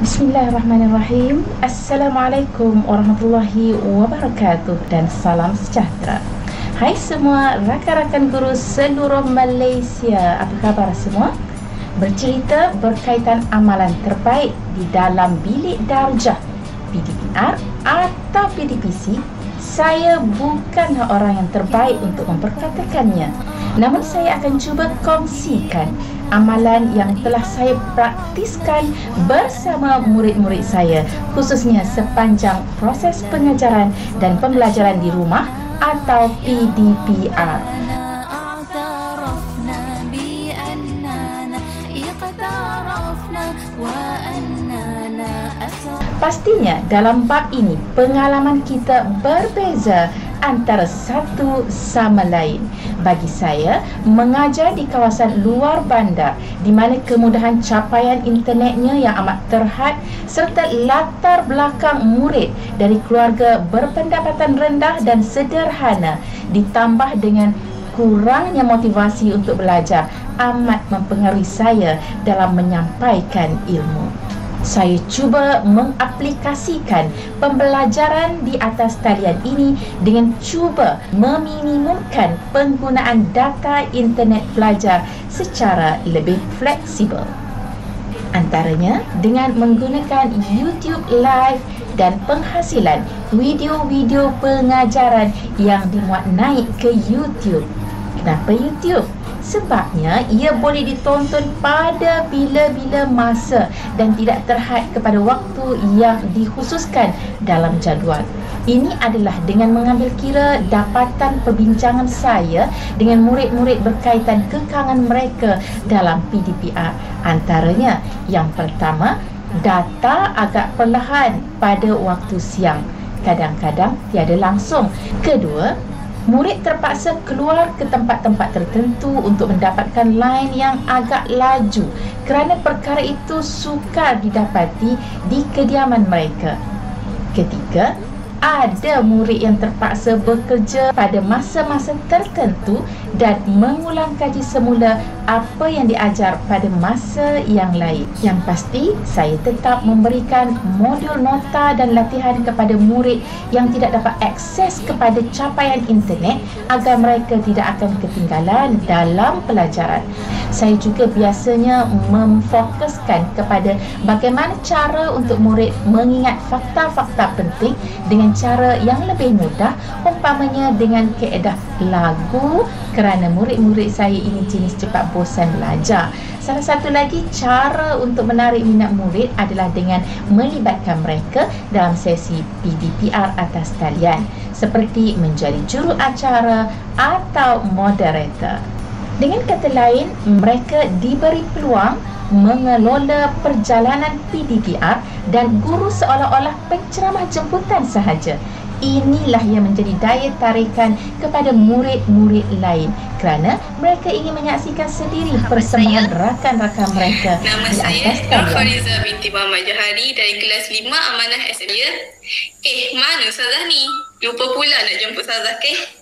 Bismillahirrahmanirrahim. Assalamualaikum warahmatullahi wabarakatuh dan salam sejahtera. Hai semua rakan-rakan guru seluruh Malaysia. Apa khabar semua? Bercerita berkaitan amalan terbaik di dalam bilik darjah PDPR atau PDPC. Saya bukanlah orang yang terbaik untuk memperkatakannya. Namun saya akan cuba kongsikan amalan yang telah saya praktiskan bersama murid-murid saya, khususnya sepanjang proses pengajaran dan pembelajaran di rumah atau PDPR. Pastinya dalam bab ini pengalaman kita berbeza antara satu sama lain. Bagi saya, mengajar di kawasan luar bandar di mana kemudahan capaian internetnya yang amat terhad serta latar belakang murid dari keluarga berpendapatan rendah dan sederhana ditambah dengan kurangnya motivasi untuk belajar amat mempengaruhi saya dalam menyampaikan ilmu. Saya cuba mengaplikasikan pembelajaran di atas talian ini dengan cuba meminimumkan penggunaan data internet pelajar secara lebih fleksibel. Antaranya dengan menggunakan YouTube Live dan penghasilan video-video pengajaran yang dimuat naik ke YouTube. Kenapa YouTube? Sebabnya ia boleh ditonton pada bila-bila masa dan tidak terhad kepada waktu yang dikhususkan dalam jadual. Ini adalah dengan mengambil kira dapatan perbincangan saya dengan murid-murid berkaitan kekangan mereka dalam PDPR. Antaranya, yang pertama, data agak perlahan pada waktu siang. Kadang-kadang tiada langsung. Kedua, murid terpaksa keluar ke tempat-tempat tertentu untuk mendapatkan line yang agak laju kerana perkara itu sukar didapati di kediaman mereka. Ketiga, ada murid yang terpaksa bekerja pada masa-masa tertentu dan mengulang kaji semula apa yang diajar pada masa yang lain. Yang pasti, saya tetap memberikan modul nota dan latihan kepada murid yang tidak dapat akses kepada capaian internet agar mereka tidak akan ketinggalan dalam pelajaran. Saya juga biasanya memfokuskan kepada bagaimana cara untuk murid mengingat fakta-fakta penting dengan cara yang lebih mudah, umpamanya dengan kaedah lagu, kerana murid-murid saya ini jenis cepat bosan belajar. Salah satu lagi cara untuk menarik minat murid adalah dengan melibatkan mereka dalam sesi PDPR atas talian, seperti menjadi juru acara atau moderator. Dengan kata lain, mereka diberi peluang mengelola perjalanan PDPR dan guru seolah-olah penceramah jemputan sahaja. Inilah yang menjadi daya tarikan kepada murid-murid lain kerana mereka ingin menyaksikan sendiri persembahan rakan-rakan mereka di atas talian. Nama saya Fariza binti Muhammad Johari dari kelas 5 Amanah SMA. Mana Ustazah ni? Lupa pula nak jemput Ustazah ke?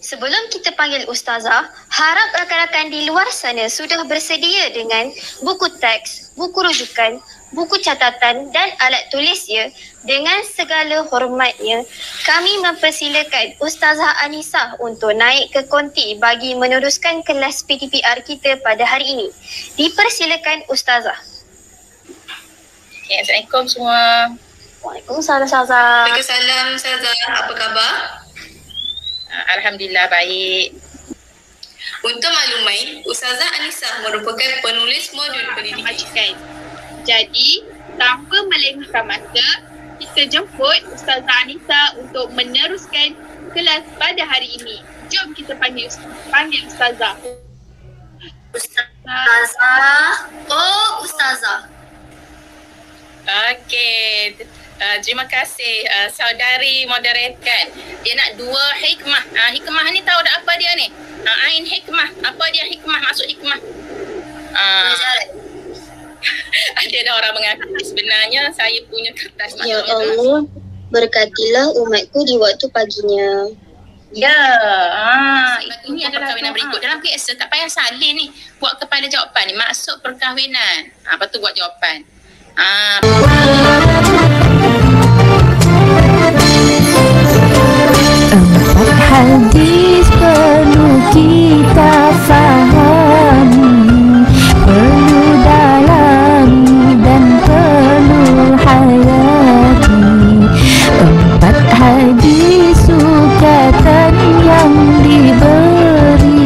Sebelum kita panggil Ustazah, harap rakan-rakan di luar sana sudah bersedia dengan buku teks, buku rujukan, buku catatan dan alat tulisnya. Dengan segala hormatnya, kami mempersilakan Ustazah Anisa untuk naik ke konti bagi meneruskan kelas PDPR kita pada hari ini. Dipersilakan Ustazah. Okay, Assalamualaikum semua. Waalaikumsalam Ustazah. Waalaikumsalam Ustazah. Apa khabar? Alhamdulillah baik. Untuk makluman, Ustazah Anisa merupakan penulis modul pendidikan. Jadi, tanpa melengahkan masa, kita jemput Ustazah Anisa untuk meneruskan kelas pada hari ini. Jom kita panggil Ustazah. Ustazah. Oh, Ustazah. Okey. Terima kasih saudari moderator. Dia nak 2 hikmah. Hikmah ni tahu tak apa dia ni? Ain hikmah. Apa dia hikmah? Maksud hikmah? Ada dah orang mengaku sebenarnya saya punya kertas. Ya Allah, berkatilah umatku di waktu paginya. Ya, ini adalah perkahwinan berikut. Dalam PSA tak payah salin ni. Buat kepala jawapan ni. Maksud perkahwinan. Lepas tu buat jawapan. hadis perlu kita fahami, perlu dalami dan perlu hayati. 4 hadis sukatan yang diberi.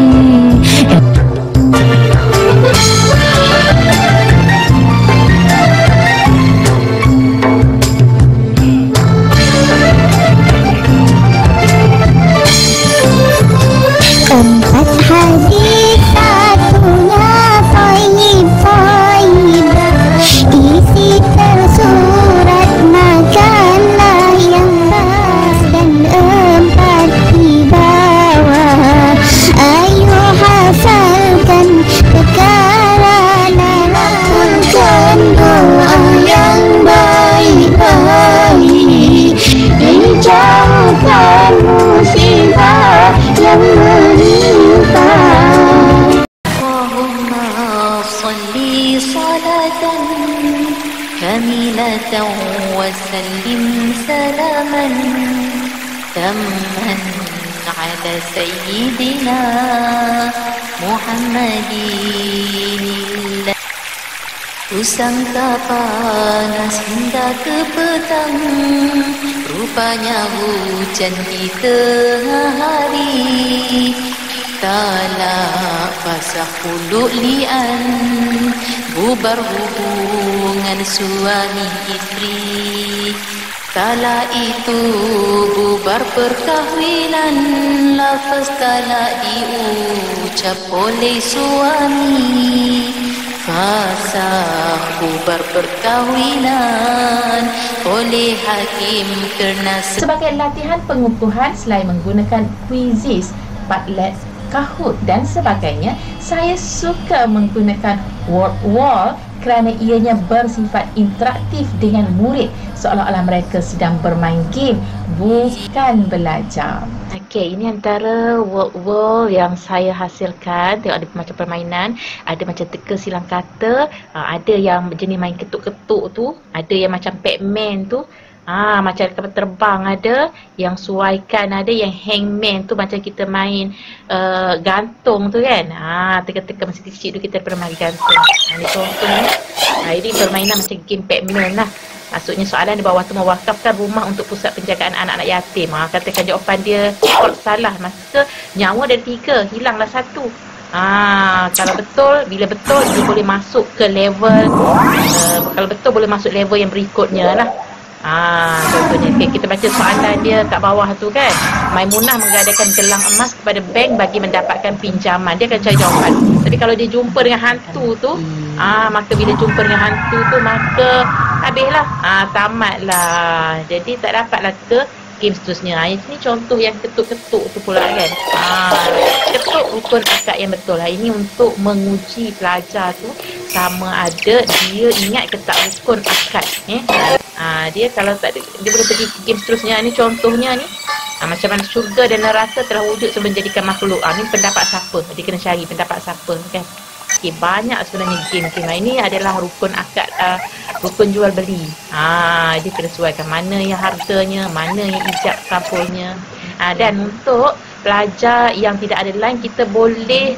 Jauhkan musibah yang menimpa. Allahumma salli salatan kamilatan wa sallim salaman tamman ala sayyidina Muhammadin. Kusangka panas hingga ke petang, rupanya hujan di tengah hari. Talak basah huluk lian, bubar hubungan suami isteri. Kala itu bubar perkahwinan, lafaz talak diucap oleh suami. Fasah bubar perkahwinan oleh hakim kerana sebagai latihan pengukuhan selain menggunakan quizzes, Padlet, Kahoot dan sebagainya, saya suka menggunakan word wall kerana ianya bersifat interaktif dengan murid, seolah-olah mereka sedang bermain game, bukan belajar. Okey, ini antara word wall yang saya hasilkan. Tengok ada macam permainan, ada macam teka silang kata, ada yang jenis main ketuk-ketuk tu, ada yang macam Pac-Man tu, macam kapal terbang ada, yang suaikan ada, yang hangman tu macam kita main gantung tu kan. Teka-teka masa kecil tu kita pernah main gantung. Ini contohnya. Ini permainan macam game Pac-Man lah. Maksudnya soalan di bawah tu, mewakafkan rumah untuk pusat penjagaan anak-anak yatim. Katakan jawapan dia salah, maka nyawa dari 3, hilanglah 1. Kalau betul, bila betul dia boleh masuk ke level kalau betul boleh masuk level yang berikutnya lah. Contohnya kita baca soalan dia kat bawah tu kan, Maimunah menggadaikan gelang emas kepada bank bagi mendapatkan pinjaman. Dia akan cari jawapan. Tapi kalau dia jumpa dengan hantu tu, maka bila jumpa dengan hantu tu, maka habislah, tamatlah. Jadi tak dapatlah ke game seterusnya. Ini contoh yang ketuk-ketuk tu pula kan. Ketuk rukun akad yang betul lah. Ini untuk menguji pelajar tu sama ada dia ingat ke tak rukun akad. Dia kalau tak ada, dia boleh pergi ke game seterusnya. Ini contohnya ni, macam mana syurga dan neraka telah wujud sebelum menjadikan makhluk. Ni pendapat siapa? Dia kena cari pendapat siapa kan. Okay, banyak sebenarnya game-game. Ini adalah rukun akad, rukun jual beli. Dia kena sesuaikan mana yang harganya, mana yang ijab kabulnya. Dan untuk pelajar yang tidak ada line, kita boleh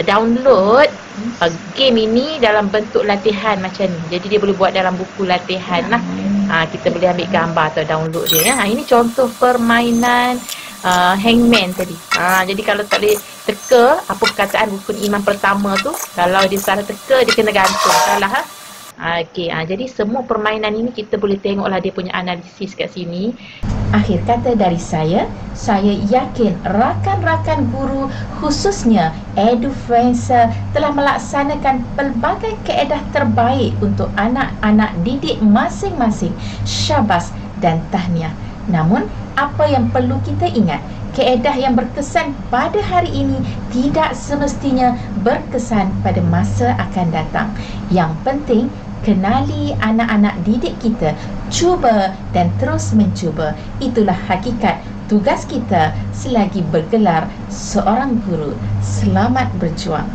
download game ini dalam bentuk latihan macam ni. Jadi dia boleh buat dalam buku latihan lah. Kita boleh ambil gambar atau download dia. Ini contoh permainan hangman tadi. Jadi kalau tak boleh teka apa perkataan rukun iman pertama tu, kalau dia salah teka dia kena gantung. Salah jadi semua permainan ini kita boleh tengoklah dia punya analisis kat sini. Akhir kata dari saya yakin rakan-rakan guru khususnya edufluencer telah melaksanakan pelbagai kaedah terbaik untuk anak-anak didik masing-masing. Syabas dan tahniah. Namun apa yang perlu kita ingat, kaedah yang berkesan pada hari ini tidak semestinya berkesan pada masa akan datang. Yang penting, kenali anak-anak didik kita, cuba dan terus mencuba. Itulah hakikat tugas kita selagi bergelar seorang guru. Selamat berjuang.